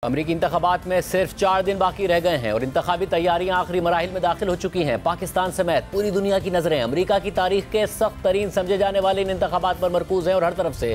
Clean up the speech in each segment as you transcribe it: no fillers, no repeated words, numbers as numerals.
अमरीकी इंतखाबात में सिर्फ 4 दिन बाकी रह गए हैं और इंतखाबी तैयारियां आखिरी मराहिल में दाखिल हो चुकी हैं। पाकिस्तान समेत पूरी दुनिया की नजरें अमरीका की तारीख के सख्त तरीन समझे जाने वाले इन इंतखाबात पर मरकूज हैं और हर तरफ से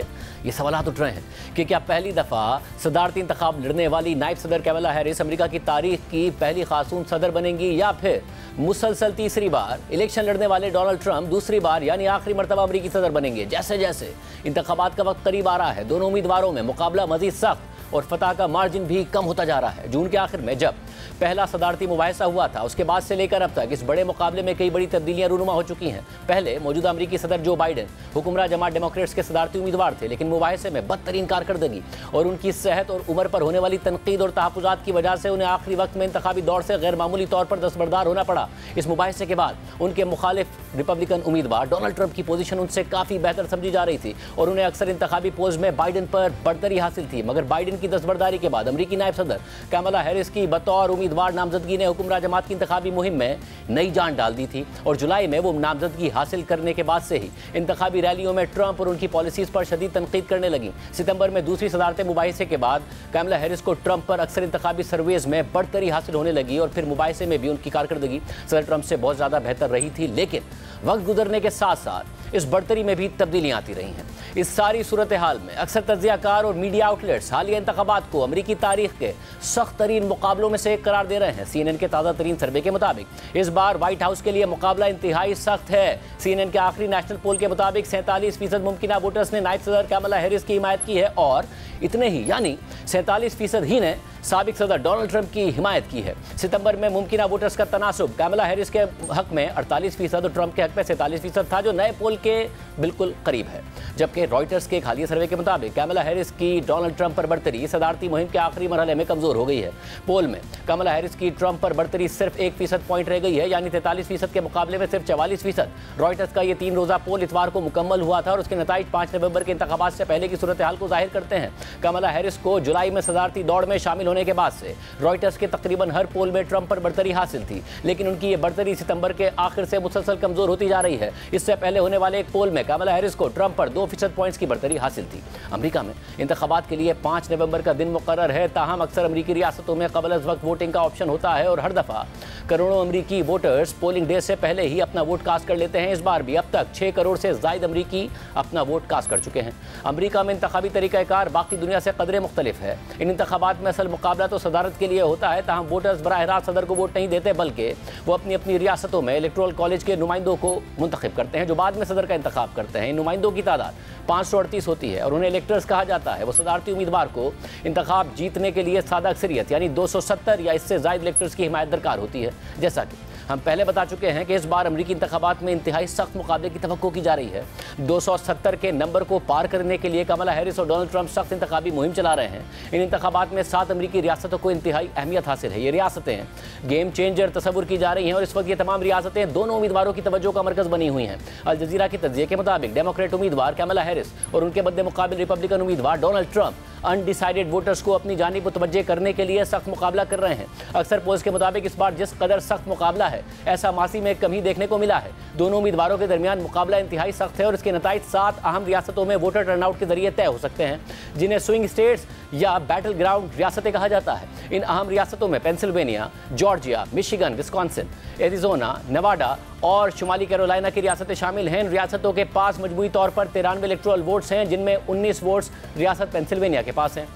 ये सवाल उठ रहे हैं कि क्या पहली दफा सदारती इंतखाब लड़ने वाली नायब सदर कैमला हैरिस अमरीका की तारीख की पहली खातून सदर बनेंगी या फिर मुसलसल तीसरी बार इलेक्शन लड़ने वाले डोनाल्ड ट्रंप दूसरी बार यानी आखिरी मरतबा अमरीकी सदर बनेंगे। जैसे जैसे इंतखाबात का वक्त करीब आ रहा है, दोनों उम्मीदवारों में मुकाबला मजीद सख्त और फतह का मार्जिन भी कम होता जा रहा है। जून के आखिर में जब पहला सदारती मुबाहिसा हुआ था, उसके बाद से लेकर अब तक इस बड़े मुकाबले में कई बड़ी तब्दीलियां रूनुमा हो चुकी हैं। पहले मौजूदा अमरीकी सदर जो बाइडेन हुक्मरान जमात डेमोक्रेट्स के सदारती उम्मीदवार थे, लेकिन मुबाहिसे में बदतरीन कारकर्दगी और उनकी सेहत और उम्र पर होने वाली तनकीद और तहफ़्फ़ुज़ात की वजह से उन्हें आखिरी वक्त में इंतखाबी दौर से गैर मामूली तौर पर दस्तबरदार होना पड़ा। इस मुबाहिसे के बाद उनके मुखालिफ रिपब्लिकन उम्मीदवार डोनाल्ड ट्रंप की पोजीशन उनसे काफ़ी बेहतर समझी जा रही थी और उन्हें अक्सर इंतखाबी पोज में बाइडेन पर बढ़तरी हासिल थी। मगर बाइडेन की दस्तबरदारी के बाद अमरीकी नायब सदर कैमला हैरिस की बतौर उम्मीदवार नामजदगी ने हुक्मरान जमात की इंतखाबी मुहिम में नई जान डाल दी थी और जुलाई में वो नामजदगी हासिल करने के बाद से ही इंतखाबी रैलियों में ट्रंप और उनकी पॉलिसीज पर शदीद तनकीद करने लगी। सितंबर में दूसरी सदारती मुबाहिसे के बाद कैमला हैरिस को ट्रंप पर अक्सर इंतखाबी सर्वेज में बढ़तरी हासिल होने लगी और फिर मुबाहिसे में भी उनकी कारकर्दगी सदर ट्रंप से बहुत ज़्यादा बेहतर रही थी। लेकिन वक्त गुजरने के साथ साथ इस बढ़तरी में भी तब्दीलियां आती रही हैं। इस सारी सूरत हाल में अक्सर तज्जियाकार और मीडिया आउटलेट्स हालिया इंतखाबात को अमरीकी तारीख के सख्त तरीन मुकाबलों में से एक करार दे रहे हैं। CNN के ताज़ा तरीन सर्वे के मुताबिक इस बार व्हाइट हाउस के लिए मुकाबला इंतहाई सख्त है। CNN के आखिरी नेशनल पोल के मुताबिक 47% मुमकिन वोटर्स ने नायब सदर कैमला हैरिस की हिमायत की है और इतने ही यानी 47% ही ने साबिक सदर डोनाल्ड ट्रंप की हिमायत की है। सितंबर में मुमकिन वोटर्स का तनासुब कैमला हैरिस के हक में 48% और ट्रंप के हक में 47% था, जो नए पोल के बिल्कुल करीब है। जबकि रॉयटर्स के एक हालिया सर्वे के मुताबिक कैमला हैरिस की डोनाल्ड ट्रंप पर बढ़तरी सदारती मुहिम के आखिरी मरहले में कमजोर हो गई है। पोल में कैमला हैरिस की ट्रंप पर बढ़तरी सिर्फ 1% पॉइंट रह गई है, यानी 43% के मुकाबले में सिर्फ 44%। रॉयटर्स का ये 3 रोज़ा पोल इतवार को मुकम्मल हुआ था और उसके नतीजे 5 नवंबर के इंतखाबात से पहले की सूरत हाल को जाहिर करते हैं। कैमला हैरिस को जुलाई में सदारती दौड़ में शामिल होने के बाद से रॉयटर्स के तकरीबन हर पोल में ट्रंप पर बढ़तरी हासिल थी, लेकिन उनकी ये बढ़तरी सितंबर के आखिर से मुसलसल कमजोर होती जा रही है। इससे पहले होने वाले एक पोल में कैमला हैरिस को ट्रंप पर 2% पॉइंट्स की बढ़तरी हासिल थी। अमेरिका में इंतखाबात के लिए 5 नवंबर का दिन मुकर्रर है, ताहम अक्सर अमरीकी रियासतों में कबल अज़ वक्त वोटिंग का ऑप्शन होता है और हर दफ़ा करोड़ों अमरीकी वोटर्स पोलिंग डे से पहले ही अपना वोट कास्ट कर लेते हैं। इस बार भी अब तक 6 करोड़ से ज़ायद अमरीकी अपना वोट कास्ट कर चुके हैं। अमरीका में इंतखाबी तरीक़ाकार बाकी दुनिया से कदरे मुख्तलिफ है। इन इंतखाबात में असल मुकाबला तो सदारत के लिए होता है, ताहम वोटर्स बराह रास्त सदर को वोट नहीं देते, बल्कि वो अपनी अपनी रियासतों में इलेक्टोरल कॉलेज के नुमाइंदों को मुंतखब करते हैं, जो बाद में सदर का इंतखाब करते हैं। इन नुमाइंदों की तादाद 538 होती है और उन्हें इलेक्टर्स कहा जाता है। वो सदारती उम्मीदवार को इंतखाब जीतने के लिए सादा अक्सरियत यानी 270 या इससे ज़ायद इलेक्टर्स की हिमायत दरकार होती है। जैसा कि हम पहले बता चुके हैं कि इस बार अमरीकी इंतखाबात में इंतहाई सख्त मुकाबले की तवक्को की जा रही है। 270 के नंबर को पार करने के लिए कैमला हैरिस और डोनाल्ड ट्रंप सख्त इंतखाबी मुहिम चला रहे हैं। इन इंतखाबात में 7 अमरीकी रियासतों को इंतहाई अहमियत हासिल है। ये रियासतें गेम चेंजर तस्वुर की जा रही हैं और इस वक्त ये तमाम रियासतें दोनों उम्मीदवारों की तवज्जो का मरकज़ बनी हुई हैं। अल जज़ीरा की तज्ज़िये के मुताबिक डेमोक्रेट उम्मीदवार कैमला हैरिस और उनके मद्दे मुकाबिल रिपब्लिकन उम्मीदवार डोनाल्ड ट्रंप अनडिसाइडेड वोटर्स को अपनी जानिब मुतवज्जे करने के लिए सख्त मुकाबला कर रहे हैं। अक्सर पोल्स के मुताबिक इस बार जिस कदर सख्त मुकाबला है, ऐसा मासी में कम ही देखने को मिला है। दोनों उम्मीदवारों के दरमियान मुकाबला इंतहाई सख्त है और इसके नतीजे 7 अहम रियासतों में वोटर टर्नआउट के जरिए तय हो सकते हैं, जिन्हें स्विंग स्टेट्स या बैटल ग्राउंड रियासतें कहा जाता है। इन अहम रियासतों में Pennsylvania, Georgia, Michigan, Wisconsin, Arizona, Nevada और शुमाली कैरोलिना की रियासतें शामिल हैं। इन रियासतों के पास मजमूई तौर पर 93 इलेक्टोरल वोट्स हैं, जिनमें 19 वोट्स रियासत पेंसिल्वेनिया के पास हैं,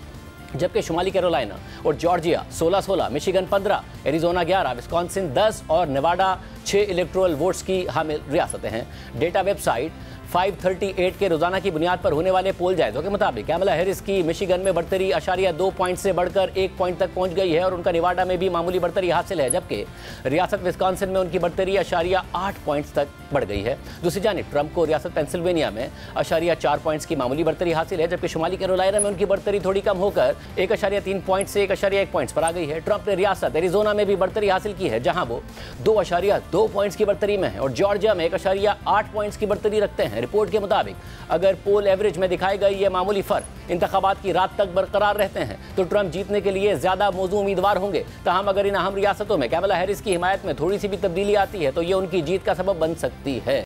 जबकि शुमाली कैरोलिना और जॉर्जिया 16-16, मिशिगन 15, एरिजोना 11, विस्कॉन्सिन 10 और नेवाडा 6 इलेक्टोरल वोट्स की हामिल रियासतें हैं। डेटा वेबसाइट 538 के रोजाना की बुनियाद पर होने वाले पोल जायजों के मुताबिक कैमला हैरिस की मिशिगन में बढ़तरी 2 पॉइंट से बढ़कर 1 पॉइंट तक पहुंच गई है और उनका नेवाडा में भी मामूली बढ़तरी हासिल है, जबकि रियासत विस्कॉन्सिन में उनकी बढ़तरी 8 पॉइंट्स तक बढ़ गई है। दूसरी जानिब ट्रंप को रियासत पेंसिल्वेनिया में 4 पॉइंट्स की मामूली बढ़तरी हासिल है, जबकि शुमाली कैरोलिना में उनकी बढ़तरी थोड़ी कम होकर 1.3 पॉइंट से 1.1 पॉइंट्स पर आ गई है। ट्रंप ने रियासत एरिजोना में भी बढ़तरी हासिल की है, जहां वो 2.2 पॉइंट्स की बढ़तरी में है और जॉर्जिया में 1.8 पॉइंट्स की बढ़तरी रखते हैं। रिपोर्ट के मुताबिक अगर पोल एवरेज में दिखाए गए ये मामूली फर्क इंतखाबात की रात तक बरकरार रहते हैं तो ट्रंप जीतने के लिए ज्यादा मौजूद उम्मीदवार होंगे। ताहम अगर इन अहम रियासतों में कैमला हैरिस की हिमायत में थोड़ी सी भी तब्दीली आती है तो ये उनकी जीत का सबब बन सकती है।